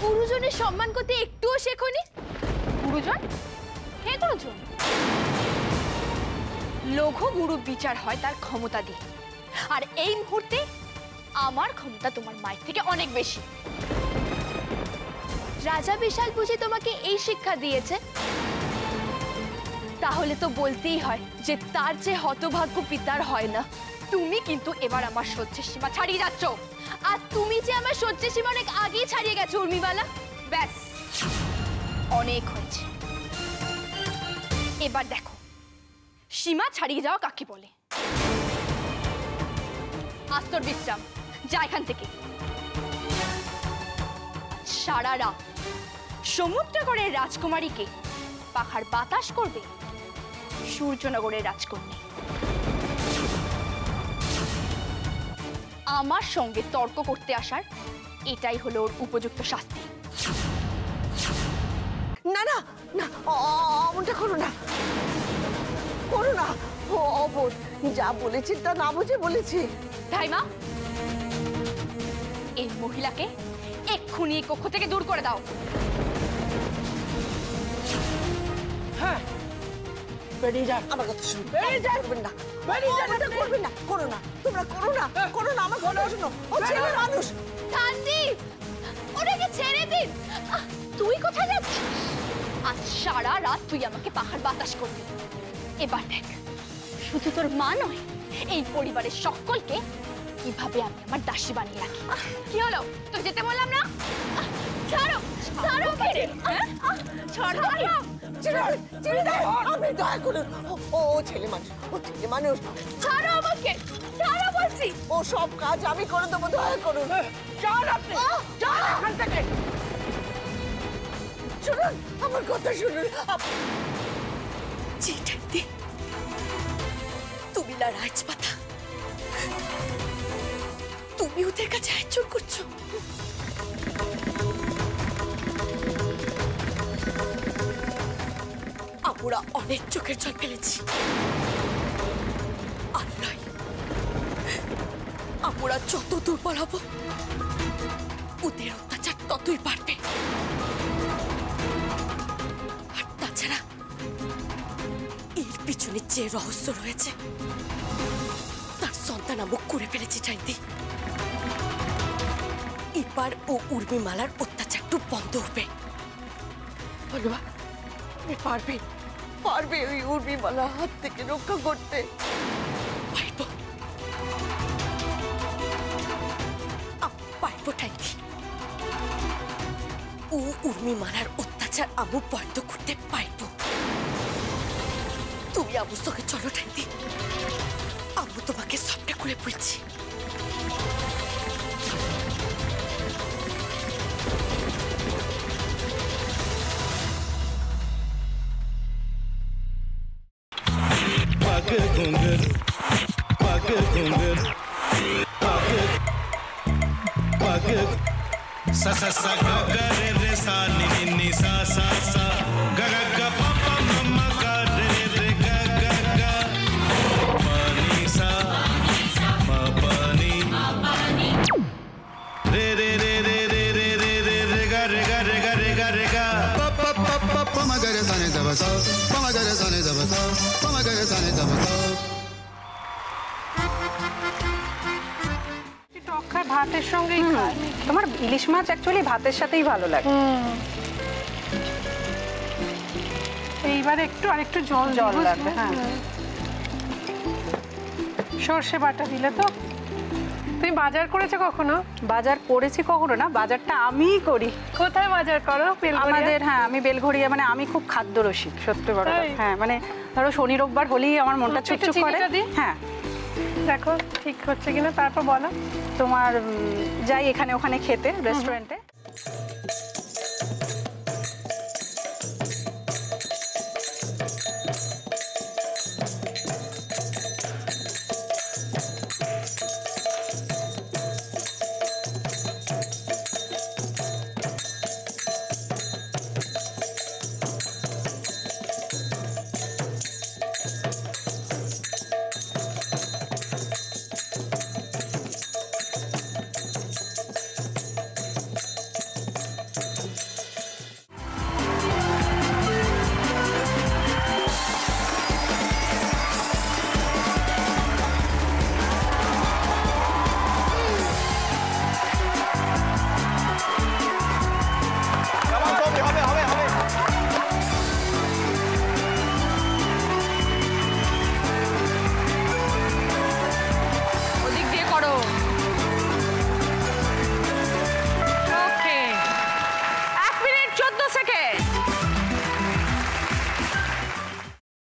গুরুজনের সম্মান করতে একটুও শেখোনি? গুরুজন? কে গুরুজন? লঘু গুরু বিচার হয় তার ক্ষমতা দিয়ে, আর এই মুহূর্তে আমার ক্ষমতা তোমার মায়ের থেকে অনেক বেশি। রাজা বিশাল বুঝি তোমাকে এই শিক্ষা দিয়েছে? তাহলে তো বলতেই হয় যে তার যে হতভাগ্য পিতার হয় না। তুমি কিন্তু এবার আমার সহ্যের সীমা ছাড়িয়ে যাচ্ছ, আর তুমি যে আমার সহ্যের সীমা অনেক আগেই ছাড়িয়ে গেছো উর্মিমালা। ব্যাস, অনেক হয়েছে। এবার দেখো সীমা ছাড়িয়ে যাওয়া কাকে বলে। আজ তোর বিশ্রাম, যা এখান থেকে। সারা রাত সমুদ্রগড়ের রাজকুমারীকে পাখার বাতাস করবে সূর্যনগরের রাজকন্যা। আমার সঙ্গে তর্ক করতে আসার এটাই হলো ওর উপযুক্ত শাস্তি। না না না, অমনটা করো না, করো না। ও অবোধ, যা বলেছি তা না বুঝে বলেছি। ধাইমা, এই মহিলাকে এক্ষুনি এই কক্ষ থেকে দূর করে দাও। হ্যাঁ, বেরিয়ে যান। আমার কথা শুনুন, বেরিয়ে যান। করবেন না, বেরিয়ে যান। এটা করবেন না, করো না, তোমরা করো না, করো না। আমার কথা শুনো, ও ছেলে মানুষ। কান্তি, ওটাকে ছেড়ে দিন। তুই কোথায় যাচ্ছিস? আজ সারা রাত তুই আমাকে পাখার বাতাস করবি। এবার দেখ, শুধু তোর মা নয়, এই পরিবারের সকলকে কিভাবে আমি আমার দাসী বানিয়ে রাখি। কি হলো, তুই যেতে বললাম না? ছাড়ো, ছাড়ো কে? ছাড়ো, ছেড়ে দাও, আমি দয়া করুন। ও ছেলে মানুষ, ও ছেলে মানুষ। ছাড়ো আমাকে, ছাড়ো বলছি। ও সব কাজ আমি করে দেবো, দয়া করুন। চল আপনি, চল এখান থেকে। শুনুন, আমার কথা শুনুন। চিঠি, তুমি না রাজপাতা, তুমি ওদের কাছে আচরণ করছো। আমরা অনেক চোখের জল ফেলেছি, আর নয়, আমরা যত দুর্বল হব ওদের অত্যাচার ততই বাড়বে। আর তাছাড়া এর পিছনে যে রহস্য রয়েছে তার সন্তান আমুক করে ফেলেছি চাইতে। এবার ও উর্মিমালার অত্যাচারটা বন্ধ হবে। ভগবান, পারবে, পারবে ওই উর্মিমালা হাত থেকে রক্ষা করতে। পারবো, পারবো টাইটি। ও উর্মিমালার অত্যাচার আমু বন্ধ করতে পারবো। তুমি আমুর সঙ্গে চলো টাইটি, আমু তোমাকে সবটা করে বলছি। sa sa sa ga ga re re sa ni ni ni sa sa sa ga ga ga pa pa ma ma ga re re ga ga ga pa ni sa ma pa ni re re re re re re re re re ga re ga re ga re ga re ga pa pa pa pa pa ma ga re sa ni da ba sa pa ma ga re sa ni da ba sa pa ma ga re sa ni da ba sa। ভাতের সঙ্গেই খায়। তোমার ইলিশ মাছ actually ভাতের সাথেই ভালো লাগে। এইবার একটু আরেকটু জল লাগবে। হ্যাঁ, সর্ষে বাটা দিলে তো। তুমি বাজার করেছো কখনো? বাজার করেছি কখনো না, বাজারটা আমিই করি। কোথায় বাজার করো? আমাদের, হ্যাঁ, আমি বেলঘড়িয়া, মানে আমি খুব খাদ্য রসিক, সত্যি বড়। হ্যাঁ, মানে ধরো শনি রোববার হলেই আমার মনটা চুপচুপ করে। হ্যাঁ, দেখো ঠিক হচ্ছে কিনা, তারপর বলো। তোমার যাই এখানে ওখানে খেতে, রেস্টুরেন্টে।